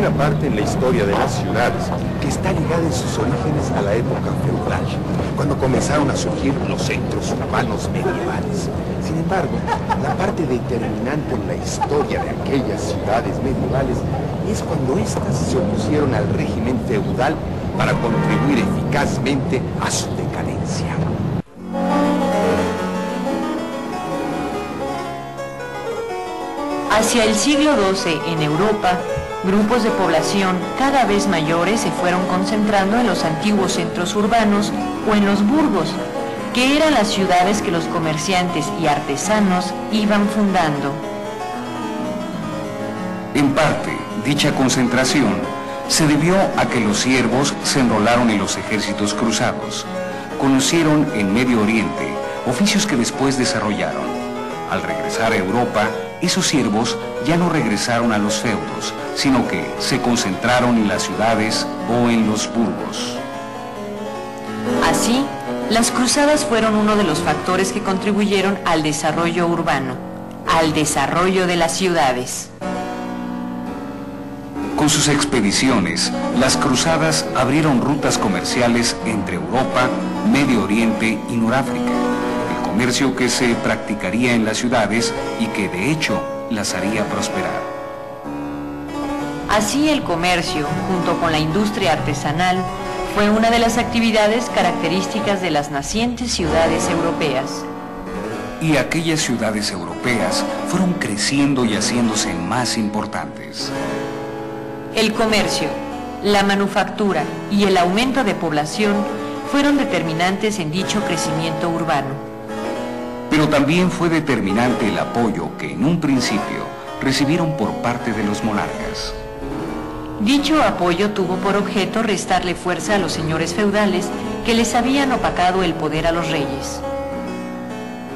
una parte en la historia de las ciudades que está ligada en sus orígenes a la época feudal, cuando comenzaron a surgir los centros urbanos medievales. Sin embargo, la parte determinante en la historia de aquellas ciudades medievales es cuando éstas se opusieron al régimen feudal para contribuir eficazmente a su decadencia. Hacia el siglo XII, en Europa, grupos de población cada vez mayores se fueron concentrando en los antiguos centros urbanos o en los burgos, que eran las ciudades que los comerciantes y artesanos iban fundando. En parte, dicha concentración se debió a que los siervos se enrolaron en los ejércitos cruzados, conocieron en Medio Oriente oficios que después desarrollaron. Al regresar a Europa, esos siervos ya no regresaron a los feudos, sino que se concentraron en las ciudades o en los burgos. Así, las cruzadas fueron uno de los factores que contribuyeron al desarrollo urbano, al desarrollo de las ciudades. Con sus expediciones, las cruzadas abrieron rutas comerciales entre Europa, Medio Oriente y Noráfrica. El comercio que se practicaría en las ciudades y que de hecho las haría prosperar. Así el comercio, junto con la industria artesanal, fue una de las actividades características de las nacientes ciudades europeas. Y aquellas ciudades europeas fueron creciendo y haciéndose más importantes. El comercio, la manufactura y el aumento de población fueron determinantes en dicho crecimiento urbano. Pero también fue determinante el apoyo que en un principio recibieron por parte de los monarcas. Dicho apoyo tuvo por objeto restarle fuerza a los señores feudales que les habían opacado el poder a los reyes.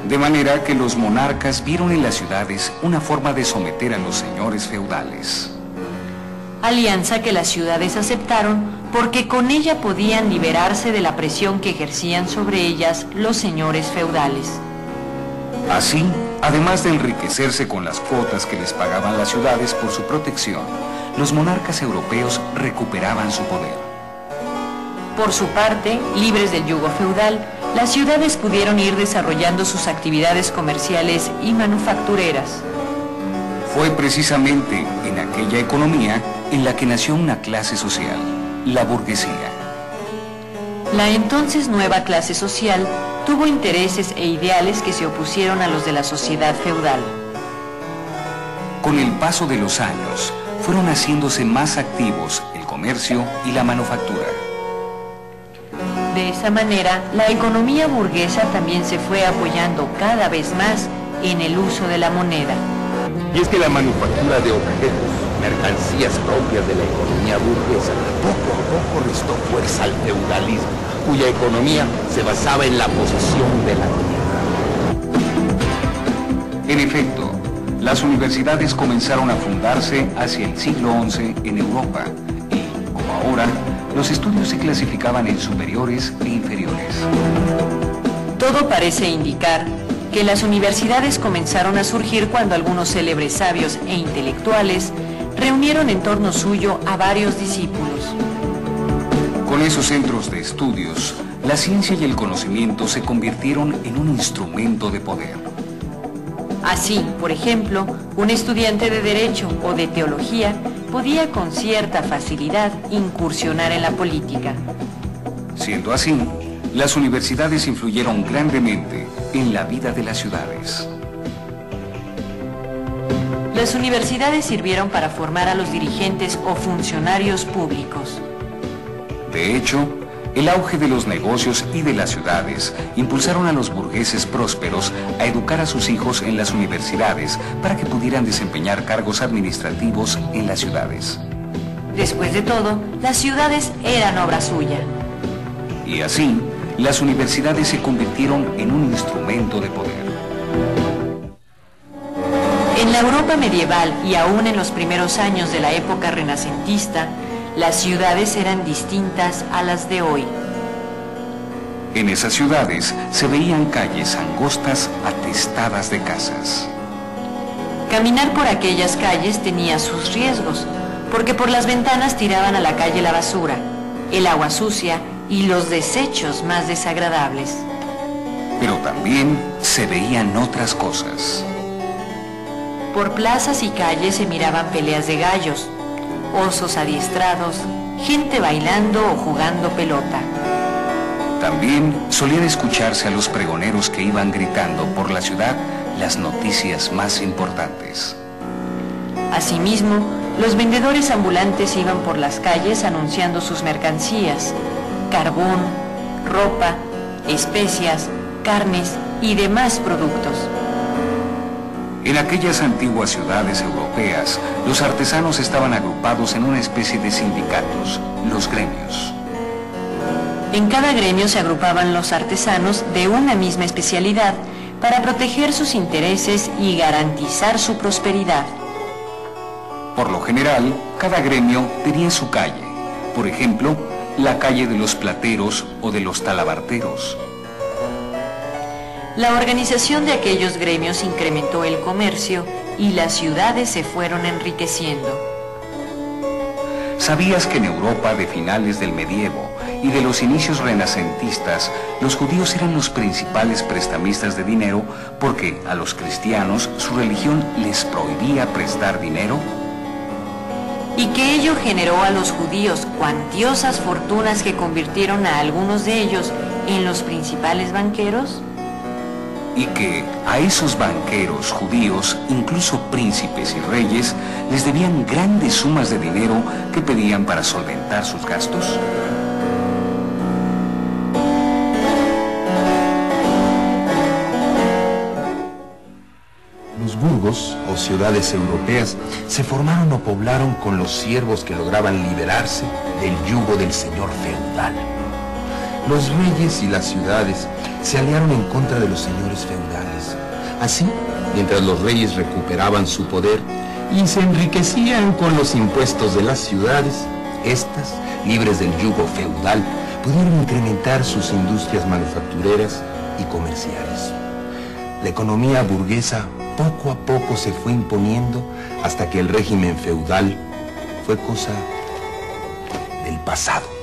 De manera que los monarcas vieron en las ciudades una forma de someter a los señores feudales. Alianza que las ciudades aceptaron porque con ella podían liberarse de la presión que ejercían sobre ellas los señores feudales. Así, además de enriquecerse con las cuotas que les pagaban las ciudades por su protección, los monarcas europeos recuperaban su poder. Por su parte, libres del yugo feudal, las ciudades pudieron ir desarrollando sus actividades comerciales y manufactureras. Fue precisamente en aquella economía en la que nació una clase social, la burguesía. La entonces nueva clase social tuvo intereses e ideales que se opusieron a los de la sociedad feudal. Con el paso de los años, fueron haciéndose más activos el comercio y la manufactura. De esa manera, la economía burguesa también se fue apoyando cada vez más en el uso de la moneda. Y es que la manufactura de objetos, mercancías propias de la economía burguesa, poco a poco restó fuerza al feudalismo, cuya economía se basaba en la posesión de la tierra. En efecto, las universidades comenzaron a fundarse hacia el siglo XI en Europa y, como ahora, los estudios se clasificaban en superiores e inferiores. Todo parece indicar que las universidades comenzaron a surgir cuando algunos célebres sabios e intelectuales reunieron en torno suyo a varios discípulos. Con esos centros de estudios, la ciencia y el conocimiento se convirtieron en un instrumento de poder. Así, por ejemplo, un estudiante de Derecho o de Teología podía con cierta facilidad incursionar en la política. Siendo así, las universidades influyeron grandemente en la vida de las ciudades. Las universidades sirvieron para formar a los dirigentes o funcionarios públicos. De hecho, el auge de los negocios y de las ciudades impulsaron a los burgueses prósperos a educar a sus hijos en las universidades para que pudieran desempeñar cargos administrativos en las ciudades. Después de todo, las ciudades eran obra suya. Y así, las universidades se convirtieron en un instrumento de poder. En la Europa medieval y aún en los primeros años de la época renacentista, las ciudades eran distintas a las de hoy. En esas ciudades se veían calles angostas atestadas de casas. Caminar por aquellas calles tenía sus riesgos, porque por las ventanas tiraban a la calle la basura, el agua sucia y los desechos más desagradables. Pero también se veían otras cosas. Por plazas y calles se miraban peleas de gallos, osos adiestrados, gente bailando o jugando pelota. También solían escucharse a los pregoneros que iban gritando por la ciudad las noticias más importantes. Asimismo, los vendedores ambulantes iban por las calles anunciando sus mercancías: carbón, ropa, especias, carnes y demás productos. En aquellas antiguas ciudades europeas, los artesanos estaban agrupados en una especie de sindicatos, los gremios. En cada gremio se agrupaban los artesanos de una misma especialidad para proteger sus intereses y garantizar su prosperidad. Por lo general, cada gremio tenía su calle. Por ejemplo, la calle de los plateros o de los talabarteros. La organización de aquellos gremios incrementó el comercio y las ciudades se fueron enriqueciendo. ¿Sabías que en Europa de finales del medievo y de los inicios renacentistas, los judíos eran los principales prestamistas de dinero porque a los cristianos su religión les prohibía prestar dinero? Y que ello generó a los judíos cuantiosas fortunas que convirtieron a algunos de ellos en los principales banqueros. Y que a esos banqueros judíos, incluso príncipes y reyes, les debían grandes sumas de dinero que pedían para solventar sus gastos. Los burgos, o ciudades europeas, se formaron o poblaron con los siervos que lograban liberarse del yugo del señor feudal. Los reyes y las ciudades se aliaron en contra de los señores feudales. Así, mientras los reyes recuperaban su poder y se enriquecían con los impuestos de las ciudades, estas, libres del yugo feudal, pudieron incrementar sus industrias manufactureras y comerciales. La economía burguesa poco a poco se fue imponiendo hasta que el régimen feudal fue cosa del pasado.